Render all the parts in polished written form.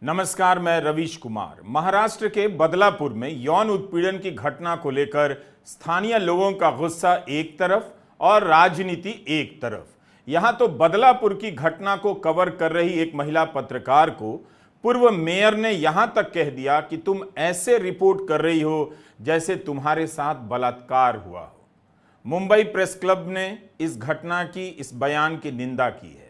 नमस्कार, मैं रवीश कुमार। महाराष्ट्र के बदलापुर में यौन उत्पीड़न की घटना को लेकर स्थानीय लोगों का गुस्सा एक तरफ और राजनीति एक तरफ। यहां तो बदलापुर की घटना को कवर कर रही एक महिला पत्रकार को पूर्व मेयर ने यहां तक कह दिया कि तुम ऐसे रिपोर्ट कर रही हो जैसे तुम्हारे साथ बलात्कार हुआ हो। मुंबई प्रेस क्लब ने इस घटना की इस बयान की निंदा की है।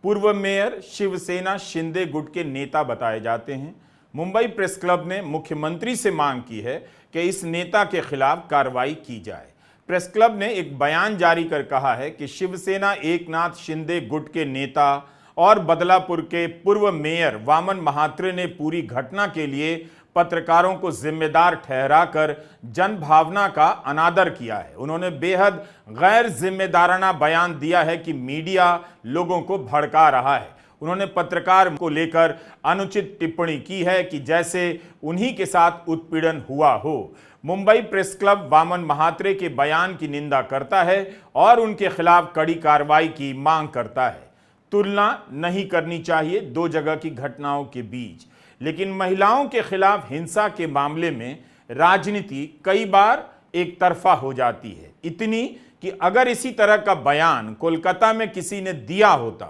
पूर्व मेयर शिवसेना शिंदे गुट के नेता बताए जाते हैं। मुंबई प्रेस क्लब ने मुख्यमंत्री से मांग की है कि इस नेता के खिलाफ कार्रवाई की जाए। प्रेस क्लब ने एक बयान जारी कर कहा है कि शिवसेना एकनाथ शिंदे गुट के नेता और बदलापुर के पूर्व मेयर वामन महात्रे ने पूरी घटना के लिए पत्रकारों को जिम्मेदार ठहराकर जनभावना का अनादर किया है। उन्होंने बेहद गैर जिम्मेदाराना बयान दिया है कि मीडिया लोगों को भड़का रहा है। उन्होंने पत्रकार को लेकर अनुचित टिप्पणी की है कि जैसे उन्हीं के साथ उत्पीड़न हुआ हो। मुंबई प्रेस क्लब वामन महात्रे के बयान की निंदा करता है और उनके खिलाफ कड़ी कार्रवाई की मांग करता है। तुलना नहीं करनी चाहिए दो जगह की घटनाओं के बीच, लेकिन महिलाओं के खिलाफ हिंसा के मामले में राजनीति कई बार एक तरफा हो जाती है। इतनी कि अगर इसी तरह का बयान कोलकाता में किसी ने दिया होता,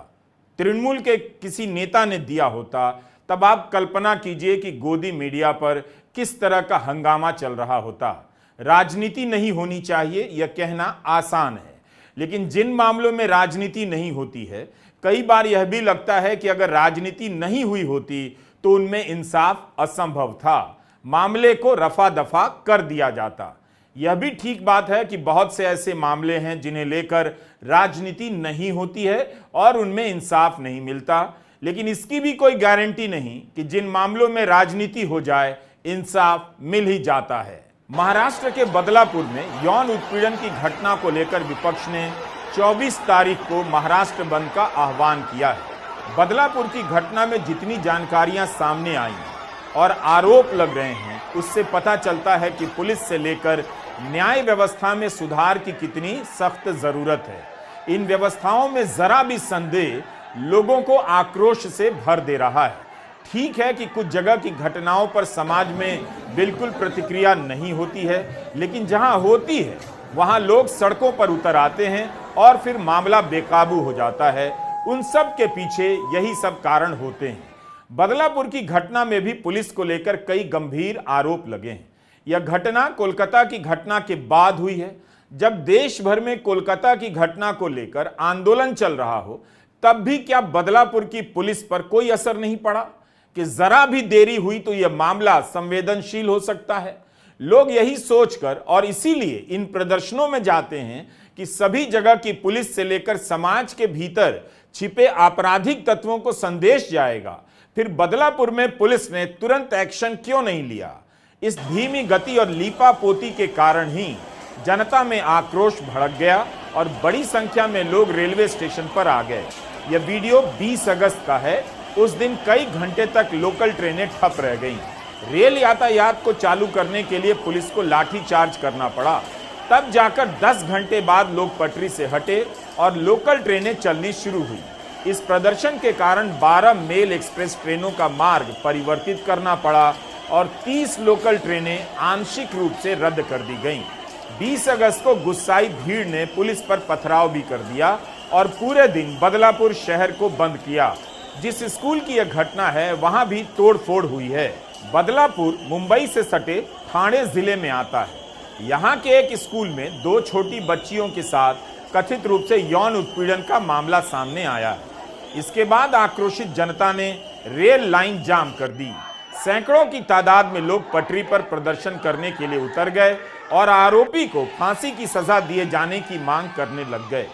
तृणमूल के किसी नेता ने दिया होता, तब आप कल्पना कीजिए कि गोदी मीडिया पर किस तरह का हंगामा चल रहा होता। राजनीति नहीं होनी चाहिए यह कहना आसान है, लेकिन जिन मामलों में राजनीति नहीं होती है, कई बार यह भी लगता है कि अगर राजनीति नहीं हुई होती तो उनमें इंसाफ असंभव था, मामले को रफा दफा कर दिया जाता। यह भी ठीक बात है कि बहुत से ऐसे मामले हैं जिन्हें लेकर राजनीति नहीं होती है और उनमें इंसाफ नहीं मिलता, लेकिन इसकी भी कोई गारंटी नहीं कि जिन मामलों में राजनीति हो जाए इंसाफ मिल ही जाता है। महाराष्ट्र के बदलापुर में यौन उत्पीड़न की घटना को लेकर विपक्ष ने 24 तारीख को महाराष्ट्र बंद का आह्वान किया है। बदलापुर की घटना में जितनी जानकारियां सामने आई और आरोप लग रहे हैं, उससे पता चलता है कि पुलिस से लेकर न्याय व्यवस्था में सुधार की कितनी सख्त जरूरत है। इन व्यवस्थाओं में जरा भी संदेह लोगों को आक्रोश से भर दे रहा है। ठीक है कि कुछ जगह की घटनाओं पर समाज में बिल्कुल प्रतिक्रिया नहीं होती है, लेकिन जहां होती है वहां लोग सड़कों पर उतर आते हैं और फिर मामला बेकाबू हो जाता है। उन सब के पीछे यही सब कारण होते हैं। बदलापुर की घटना में भी पुलिस को लेकर कई गंभीर आरोप लगे हैं। यह घटना कोलकाता की घटना के बाद हुई है। जब देश भर में कोलकाता की घटना को लेकर आंदोलन चल रहा हो, तब भी क्या बदलापुर की पुलिस पर कोई असर नहीं पड़ा कि जरा भी देरी हुई तो यह मामला संवेदनशील हो सकता है। लोग यही सोचकर और इसीलिए इन प्रदर्शनों में जाते हैं कि सभी जगह की पुलिस से लेकर समाज के भीतर छिपे आपराधिक तत्वों को संदेश जाएगा। फिर बदलापुर में पुलिस ने तुरंत एक्शन क्यों नहीं लिया? इस धीमी गति और लीपापोती के कारण ही जनता में आक्रोश भड़क गया और बड़ी संख्या में लोग रेलवे स्टेशन पर आ गए। यह वीडियो 20 अगस्त का है। उस दिन कई घंटे तक लोकल ट्रेनें ठप रह गईं। रेल यातायात को चालू करने के लिए पुलिस को लाठीचार्ज करना पड़ा। तब जाकर 10 घंटे बाद लोग पटरी से हटे और लोकल ट्रेनें चलनी शुरू हुई। इस प्रदर्शन के कारण 12 मेल एक्सप्रेस ट्रेनों का मार्ग परिवर्तित करना पड़ा और 30 लोकल ट्रेनें आंशिक रूप से रद्द कर दी गईं। 20 अगस्त को गुस्साई भीड़ ने पुलिस पर पथराव भी कर दिया और पूरे दिन बदलापुर शहर को बंद किया। जिस स्कूल की यह घटना है वहां भी तोड़फोड़ हुई है। बदलापुर मुंबई से सटे ठाणे जिले में आता है। यहाँ के एक स्कूल में 2 छोटी बच्चियों के साथ कथित रूप से यौन उत्पीड़न का मामला सामने आया है। इसके बाद आक्रोशित जनता ने रेल लाइन जाम कर दी। सैकड़ों की तादाद में लोग पटरी पर प्रदर्शन करने के लिए उतर गए और आरोपी को फांसी की सजा दिए जाने की मांग करने लग गए।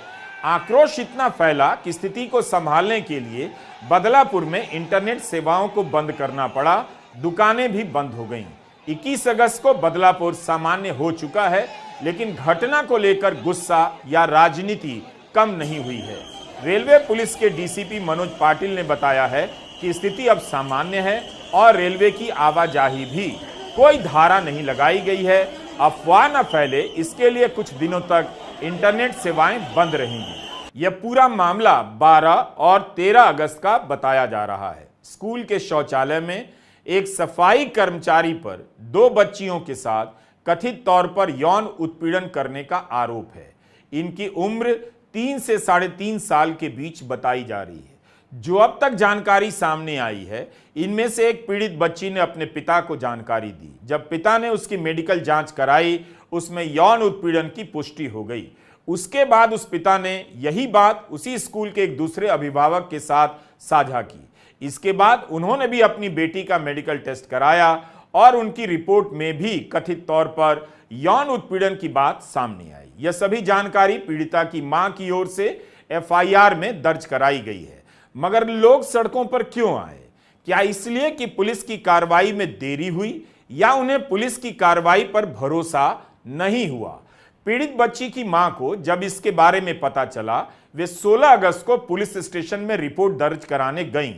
आक्रोश इतना फैला कि स्थिति को संभालने के लिए बदलापुर में इंटरनेट सेवाओं को बंद करना पड़ा। दुकानें भी बंद हो गईं। 21 अगस्त को बदलापुर सामान्य हो चुका है, लेकिन घटना को लेकर गुस्सा या राजनीति कम नहीं हुई है। रेलवे पुलिस के डीसीपी मनोज पाटिल ने बताया है कि स्थिति अब सामान्य है और रेलवे की आवाजाही भी कोई धारा नहीं लगाई गई है। अफवाह न फैले इसके लिए कुछ दिनों तक इंटरनेट सेवाएं बंद रहेंगी। यह पूरा मामला 12 और 13 अगस्त का बताया जा रहा है। स्कूल के शौचालय में एक सफाई कर्मचारी पर 2 बच्चियों के साथ कथित तौर पर यौन उत्पीड़न करने का आरोप है। इनकी उम्र 3 से 3.5 साल के बीच बताई जा रही है। जो अब तक जानकारी सामने आई है, इनमें से एक पीड़ित बच्ची ने अपने पिता को जानकारी दी। जब पिता ने उसकी मेडिकल जांच कराई, उसमें यौन उत्पीड़न की पुष्टि हो गई। उसके बाद उस पिता ने यही बात उसी स्कूल के एक दूसरे अभिभावक के साथ साझा की। इसके बाद उन्होंने भी अपनी बेटी का मेडिकल टेस्ट कराया और उनकी रिपोर्ट में भी कथित तौर पर यौन उत्पीड़न की बात सामने आई। यह सभी जानकारी पीड़िता की मां की ओर से एफआईआर में दर्ज कराई गई है। मगर लोग सड़कों पर क्यों आए? क्या इसलिए कि पुलिस की कार्रवाई में देरी हुई या उन्हें पुलिस की कार्रवाई पर भरोसा नहीं हुआ? पीड़ित बच्ची की मां को जब इसके बारे में पता चला, वे 16 अगस्त को पुलिस स्टेशन में रिपोर्ट दर्ज कराने गईं।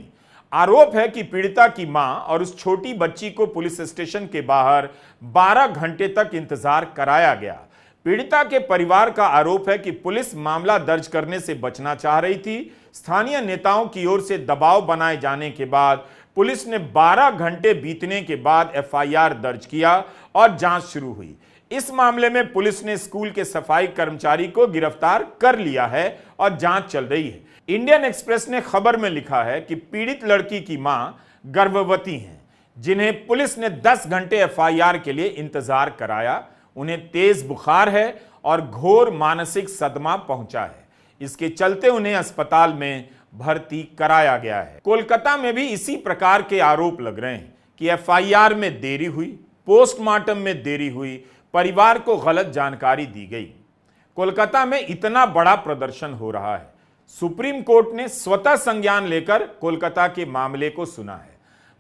आरोप है कि पीड़िता की मां और उस छोटी बच्ची को पुलिस स्टेशन के बाहर 12 घंटे तक इंतजार कराया गया। पीड़िता के परिवार का आरोप है कि पुलिस मामला दर्ज करने से बचना चाह रही थी। स्थानीय नेताओं की ओर से दबाव बनाए जाने के बाद पुलिस ने 12 घंटे बीतने के बाद एफआईआर दर्ज किया और जांच शुरू हुई। इस मामले में पुलिस ने स्कूल के सफाई कर्मचारी को गिरफ्तार कर लिया है और जांच चल रही है। इंडियन एक्सप्रेस ने खबर में लिखा है कि पीड़ित लड़की की मां गर्भवती हैं, जिन्हें पुलिस ने 10 घंटे एफआईआर के लिए इंतजार कराया। उन्हें तेज बुखार है और घोर मानसिक सदमा पहुंचा है। इसके चलते उन्हें अस्पताल में भर्ती कराया गया है। कोलकाता में भी इसी प्रकार के आरोप लग रहे हैं कि एफआईआर में देरी हुई, पोस्टमार्टम में देरी हुई, परिवार को गलत जानकारी दी गई। कोलकाता में इतना बड़ा प्रदर्शन हो रहा है, सुप्रीम कोर्ट ने स्वतः संज्ञान लेकर कोलकाता के मामले को सुना है।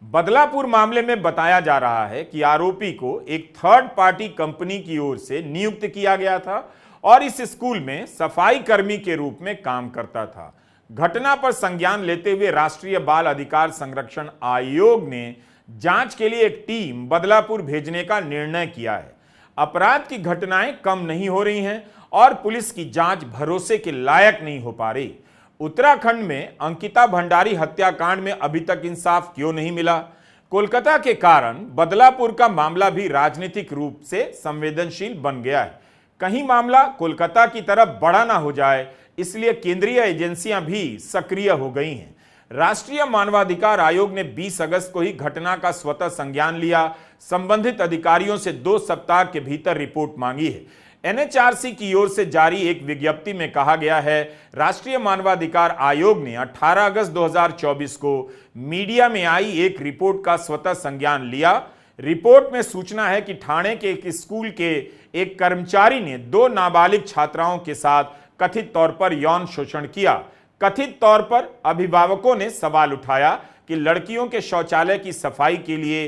बदलापुर मामले में बताया जा रहा है कि आरोपी को एक थर्ड पार्टी कंपनी की ओर से नियुक्त किया गया था और इस स्कूल में सफाई कर्मी के रूप में काम करता था। घटना पर संज्ञान लेते हुए राष्ट्रीय बाल अधिकार संरक्षण आयोग ने जांच के लिए एक टीम बदलापुर भेजने का निर्णय किया है। अपराध की घटनाएं कम नहीं हो रही हैं और पुलिस की जांच भरोसे के लायक नहीं हो पा रही। उत्तराखंड में अंकिता भंडारी हत्याकांड में अभी तक इंसाफ क्यों नहीं मिला? कोलकाता के कारण बदलापुर का मामला भी राजनीतिक रूप से संवेदनशील बन गया है। कहीं मामला कोलकाता की तरफ बड़ा ना हो जाए, इसलिए केंद्रीय एजेंसियां भी सक्रिय हो गई हैं। राष्ट्रीय मानवाधिकार आयोग ने 20 अगस्त को ही घटना का स्वतः संज्ञान लिया। संबंधित अधिकारियों से 2 सप्ताह के भीतर रिपोर्ट मांगी है। एनएचआरसी की ओर से जारी एक विज्ञप्ति में कहा गया है, राष्ट्रीय मानवाधिकार आयोग ने 18 अगस्त 2024 को मीडिया में आई एक रिपोर्ट का स्वतः संज्ञान लिया। रिपोर्ट में सूचना है कि ठाणे के एक स्कूल के एक कर्मचारी ने 2 नाबालिग छात्राओं के साथ कथित तौर पर यौन शोषण किया। कथित तौर पर अभिभावकों ने सवाल उठाया कि लड़कियों के शौचालय की सफाई के लिए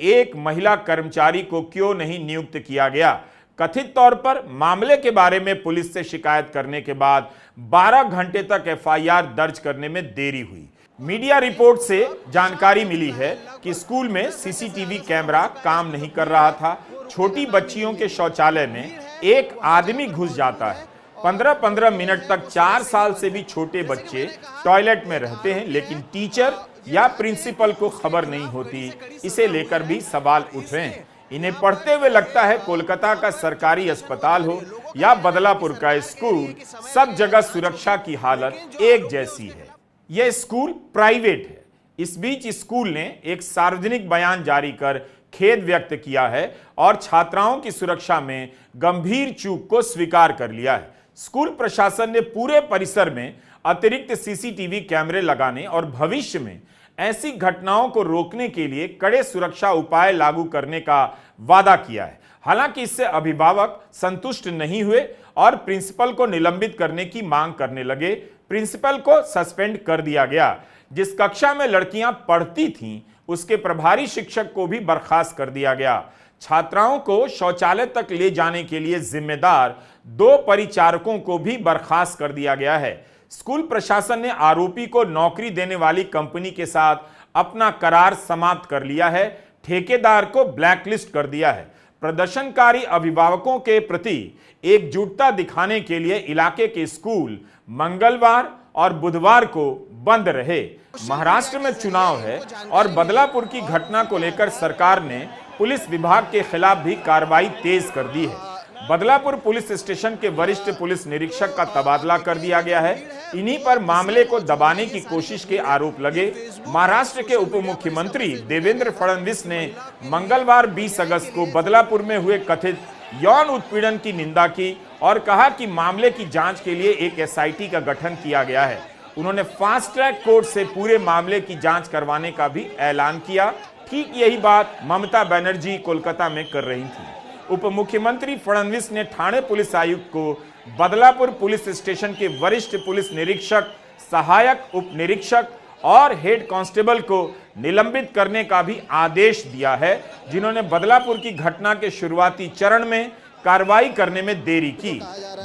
एक महिला कर्मचारी को क्यों नहीं नियुक्त किया गया। कथित तौर पर मामले के बारे में पुलिस से शिकायत करने के बाद 12 घंटे तक एफआईआर दर्ज करने में देरी हुई। मीडिया रिपोर्ट से जानकारी मिली है कि स्कूल में सीसीटीवी कैमरा काम नहीं कर रहा था। छोटी बच्चियों के शौचालय में एक आदमी घुस जाता है। 15-15 मिनट तक 4 साल से भी छोटे बच्चे टॉयलेट में रहते हैं, लेकिन टीचर या प्रिंसिपल को खबर नहीं होती। इसे लेकर भी सवाल उठ रहे हैं। इन्हें पढ़ते हुए लगता है कोलकाता का सरकारी अस्पताल हो या बदलापुर का स्कूल, सब जगह सुरक्षा की हालत एक जैसी है। यह स्कूल प्राइवेट है। इस बीच स्कूल ने एक सार्वजनिक बयान जारी कर खेद व्यक्त किया है और छात्राओं की सुरक्षा में गंभीर चूक को स्वीकार कर लिया है। स्कूल प्रशासन ने पूरे परिसर में अतिरिक्त सीसीटीवी कैमरे लगाने और भविष्य में ऐसी घटनाओं को रोकने के लिए कड़े सुरक्षा उपाय लागू करने का वादा किया है। हालांकि इससे अभिभावक संतुष्ट नहीं हुए और प्रिंसिपल को निलंबित करने की मांग करने लगे। प्रिंसिपल को सस्पेंड कर दिया गया। जिस कक्षा में लड़कियां पढ़ती थीं, उसके प्रभारी शिक्षक को भी बर्खास्त कर दिया गया। छात्राओं को शौचालय तक ले जाने के लिए जिम्मेदार 2 परिचारकों को भी बर्खास्त कर दिया गया है। स्कूल प्रशासन ने आरोपी को नौकरी देने वाली कंपनी के साथ अपना करार समाप्त कर लिया है। ठेकेदार को ब्लैकलिस्ट कर दिया है। प्रदर्शनकारी अभिभावकों के प्रति एकजुटता दिखाने के लिए इलाके के स्कूल मंगलवार और बुधवार को बंद रहे। महाराष्ट्र में चुनाव है और बदलापुर की घटना को लेकर सरकार ने पुलिस विभाग के खिलाफ भी कार्रवाई तेज कर दी है। बदलापुर पुलिस स्टेशन के वरिष्ठ पुलिस निरीक्षक का तबादला कर दिया गया है। इन्हीं पर मामले को दबाने की कोशिश के आरोप लगे। महाराष्ट्र के उप मुख्यमंत्री देवेंद्र फडणवीस ने मंगलवार 20 अगस्त को बदलापुर में हुए कथित यौन उत्पीड़न की निंदा की और कहा कि मामले की जांच के लिए एक एसआईटी का गठन किया गया है। उन्होंने फास्ट ट्रैक कोर्ट से पूरे मामले की जांच करवाने का भी ऐलान किया। ठीक यही बात ममता बनर्जी कोलकाता में कर रही थी। उप मुख्यमंत्री फडणवीस ने ठाणे पुलिस आयुक्त को बदलापुर पुलिस स्टेशन के वरिष्ठ पुलिस निरीक्षक, सहायक उप निरीक्षक और हेड कांस्टेबल को निलंबित करने का भी आदेश दिया है, जिन्होंने बदलापुर की घटना के शुरुआती चरण में कार्रवाई करने में देरी की।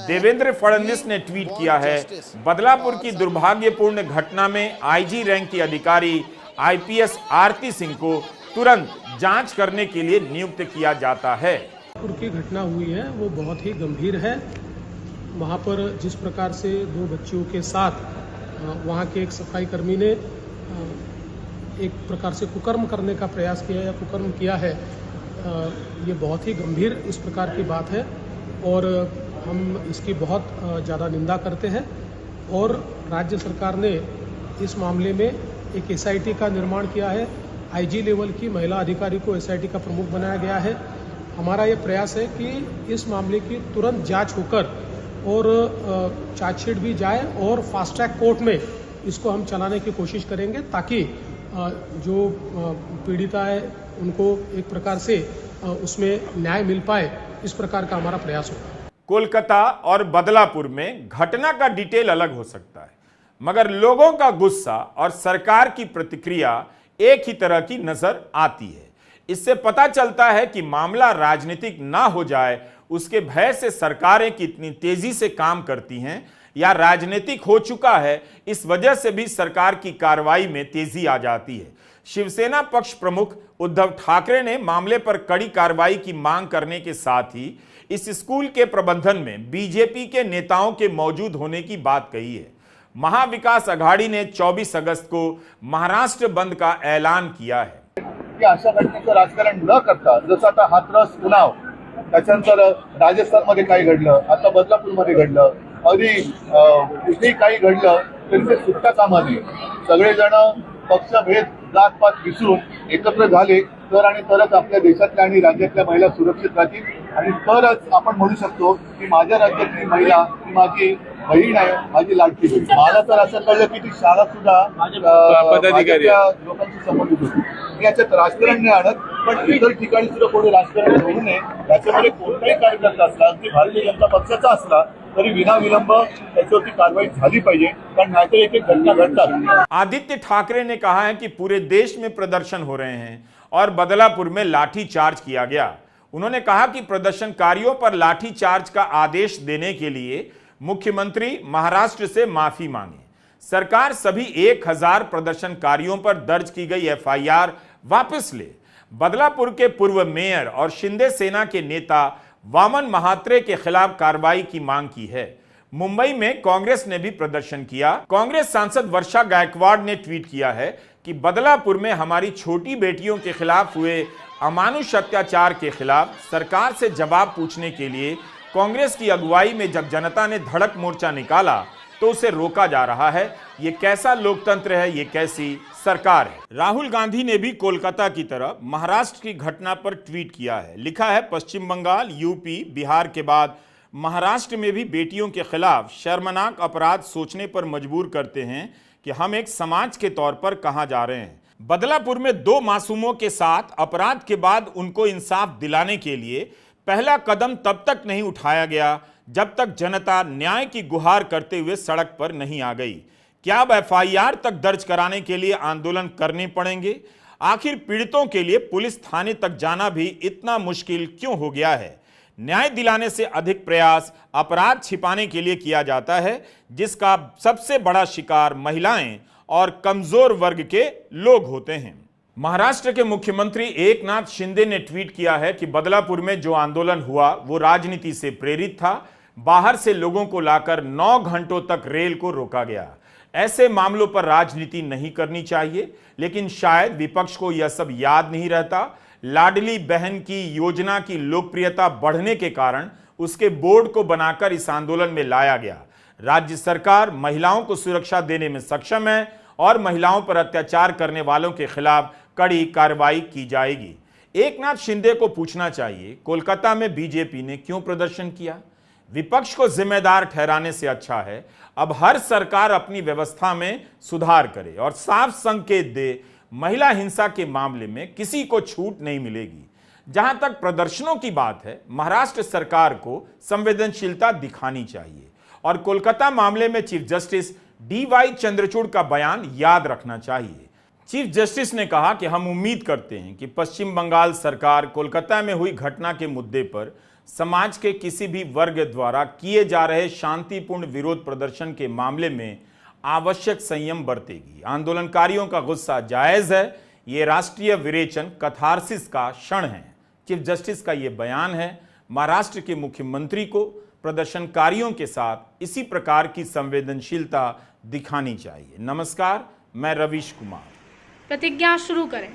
देवेंद्र फडणवीस ने ट्वीट किया है, बदलापुर की दुर्भाग्यपूर्ण घटना में आईजी रैंक की अधिकारी आईपीएस आरती सिंह को तुरंत जांच करने के लिए नियुक्त किया जाता है। की घटना हुई है वो बहुत ही गंभीर है। वहाँ पर जिस प्रकार से 2 बच्चियों के साथ वहाँ के एक सफाई कर्मी ने एक प्रकार से कुकर्म करने का प्रयास किया या कुकर्म किया है, ये बहुत ही गंभीर इस प्रकार की बात है और हम इसकी बहुत ज़्यादा निंदा करते हैं। और राज्य सरकार ने इस मामले में एक एसआईटी का निर्माण किया है। आईजी लेवल की महिला अधिकारी को एसआईटी का प्रमुख बनाया गया है। हमारा ये प्रयास है कि इस मामले की तुरंत जांच होकर और चार्जशीट भी जाए और फास्ट ट्रैक कोर्ट में इसको हम चलाने की कोशिश करेंगे, ताकि जो पीड़िता है उनको एक प्रकार से उसमें न्याय मिल पाए। इस प्रकार का हमारा प्रयास होगा। कोलकाता और बदलापुर में घटना का डिटेल अलग हो सकता है, मगर लोगों का गुस्सा और सरकार की प्रतिक्रिया एक ही तरह की नजर आती है। इससे पता चलता है कि मामला राजनीतिक ना हो जाए उसके भय से सरकारें कितनी तेजी से काम करती हैं, या राजनीतिक हो चुका है इस वजह से भी सरकार की कार्रवाई में तेजी आ जाती है। शिवसेना पक्ष प्रमुख उद्धव ठाकरे ने मामले पर कड़ी कार्रवाई की मांग करने के साथ ही इस स्कूल के प्रबंधन में बीजेपी के नेताओं के मौजूद होने की बात कही है। महाविकास आघाड़ी ने 24 अगस्त को महाराष्ट्र बंद का ऐलान किया है। अशा घटनेचं राजकारण न करता, जसं आता हाथरस उन्नाव, त्याच्यानंतर राजस्थानमध्ये काही घडलं, आता बदलापूरमध्ये घडलं, अगदी कुठेही काही घडलं तरी ते सुटता कामा नये। सगळेजण पक्षभेद जातपात विसरून एकत्र झाले तर आणि तरच आपल्या देशातल्या आणि राज्यातल्या महिला सुरक्षित राहतील आणि तरच आपण म्हणू शकतो की माझ्या राज्यातली महिला ही माझी बहीण आहे, माझी लाडकी बहीण। मला तर असं कळलं की ती शाळा सुद्धा लोकांशी संबंधित होती। मी याच्यात राजकारण नाही आणत, पण इतर ठिकाणी सुद्धा कोणी राजकारण होऊ नये। याच्यामध्ये कोणताही कार्यकर्ता असला, अगदी भारतीय जनता पक्षाचा असला तरी विनाविलंब त्याच्यावरती कारवाई झाली पाहिजे, कारण नाहीतर एक एक घटना घडतात। आदित्य ठाकरे ने कहा है कि पूरे देश में प्रदर्शन हो रहे हैं और बदलापुर में लाठी चार्ज किया गया। उन्होंने कहा कि प्रदर्शनकारियों पर लाठी चार्ज का आदेश देने के लिए मुख्यमंत्री महाराष्ट्र से माफी मांगे। सरकार सभी 1000 प्रदर्शनकारियों पर दर्ज की गई एफआईआर वापस ले। बदलापुर के पूर्व मेयर और शिंदे सेना के नेता वामन महात्रे के खिलाफ कार्रवाई की मांग की है। मुंबई में कांग्रेस ने भी प्रदर्शन किया। कांग्रेस सांसद वर्षा गायकवाड़ ने ट्वीट किया है कि बदलापुर में हमारी छोटी बेटियों के खिलाफ हुए अमानुष अत्याचार के खिलाफ सरकार से जवाब पूछने के लिए कांग्रेस की अगुवाई में जब जनता ने धड़क मोर्चा निकाला तो उसे रोका जा रहा है। ये कैसा लोकतंत्र है, ये कैसी सरकार है। राहुल गांधी ने भी कोलकाता की तरह महाराष्ट्र की घटना पर ट्वीट किया है। लिखा है, पश्चिम बंगाल, यूपी, बिहार के बाद महाराष्ट्र में भी बेटियों के खिलाफ शर्मनाक अपराध सोचने पर मजबूर करते हैं कि हम एक समाज के तौर पर कहां जा रहे हैं। बदलापुर में 2 मासूमों के साथ अपराध के बाद उनको इंसाफ दिलाने के लिए पहला कदम तब तक नहीं उठाया गया जब तक जनता न्याय की गुहार करते हुए सड़क पर नहीं आ गई। क्या अब एफआईआर तक दर्ज कराने के लिए आंदोलन करने पड़ेंगे? आखिर पीड़ितों के लिए पुलिस थाने तक जाना भी इतना मुश्किल क्यों हो गया है? न्याय दिलाने से अधिक प्रयास अपराध छिपाने के लिए किया जाता है, जिसका सबसे बड़ा शिकार महिलाएं और कमजोर वर्ग के लोग होते हैं। महाराष्ट्र के मुख्यमंत्री एकनाथ शिंदे ने ट्वीट किया है कि बदलापुर में जो आंदोलन हुआ वो राजनीति से प्रेरित था। बाहर से लोगों को लाकर 9 घंटों तक रेल को रोका गया, ऐसे मामलों पर राजनीति नहीं करनी चाहिए, लेकिन शायद विपक्ष को यह सब याद नहीं रहता। लाडली बहन की योजना की लोकप्रियता बढ़ने के कारण उसके बोर्ड को बनाकर इस आंदोलन में लाया गया। राज्य सरकार महिलाओं को सुरक्षा देने में सक्षम है और महिलाओं पर अत्याचार करने वालों के खिलाफ कड़ी कार्रवाई की जाएगी। एकनाथ शिंदे को पूछना चाहिए, कोलकाता में बीजेपी ने क्यों प्रदर्शन किया? विपक्ष को जिम्मेदार ठहराने से अच्छा है अब हर सरकार अपनी व्यवस्था में सुधार करे और साफ संकेत दे, महिला हिंसा के मामले में किसी को छूट नहीं मिलेगी। जहां तक प्रदर्शनों की बात है, महाराष्ट्र सरकार को संवेदनशीलता दिखानी चाहिए और कोलकाता मामले में चीफ जस्टिस DY चंद्रचूड़ का बयान याद रखना चाहिए। चीफ जस्टिस ने कहा कि हम उम्मीद करते हैं कि पश्चिम बंगाल सरकार कोलकाता में हुई घटना के मुद्दे पर समाज के किसी भी वर्ग द्वारा किए जा रहे शांतिपूर्ण विरोध प्रदर्शन के मामले में आवश्यक संयम बरतेगी। आंदोलनकारियों का गुस्सा जायज है, ये राष्ट्रीय विरेचन कथारसिस का क्षण है। चीफ जस्टिस का यह बयान है। महाराष्ट्र के मुख्यमंत्री को प्रदर्शनकारियों के साथ इसी प्रकार की संवेदनशीलता दिखानी चाहिए। नमस्कार, मैं रवीश कुमार। प्रतिज्ञा शुरू करें।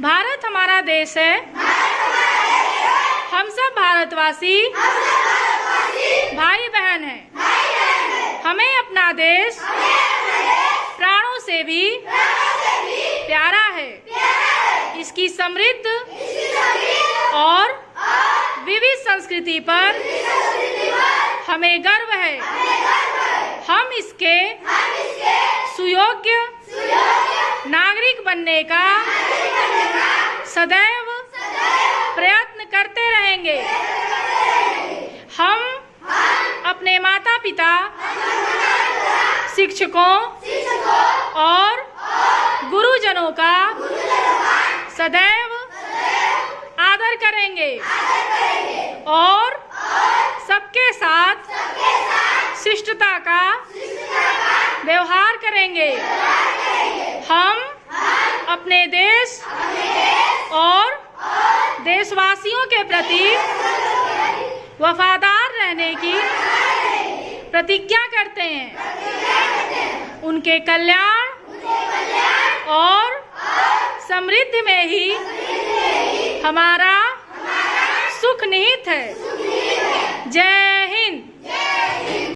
भारत हमारा देश है, हम सब भारतवासी भाई बहन हैं। हमें अपना देश प्राणों से भी प्यारा है। इसकी समृद्ध और विविध संस्कृति पर हमें गर्व है। हम इसके सुयोग्य नागरिक बनने का सदैव प्रयत्न करते रहेंगे। हम अपने माता पिता, शिक्षकों और गुरुजनों का सदैव आदर करेंगे और सबके साथ शिष्टता का व्यवहार करेंगे। हम अपने देश और देशवासियों के प्रति वफादार रहने की प्रतिज्ञा करते हैं। उनके कल्याण और समृद्धि में ही हमारा सुख निहित है। जय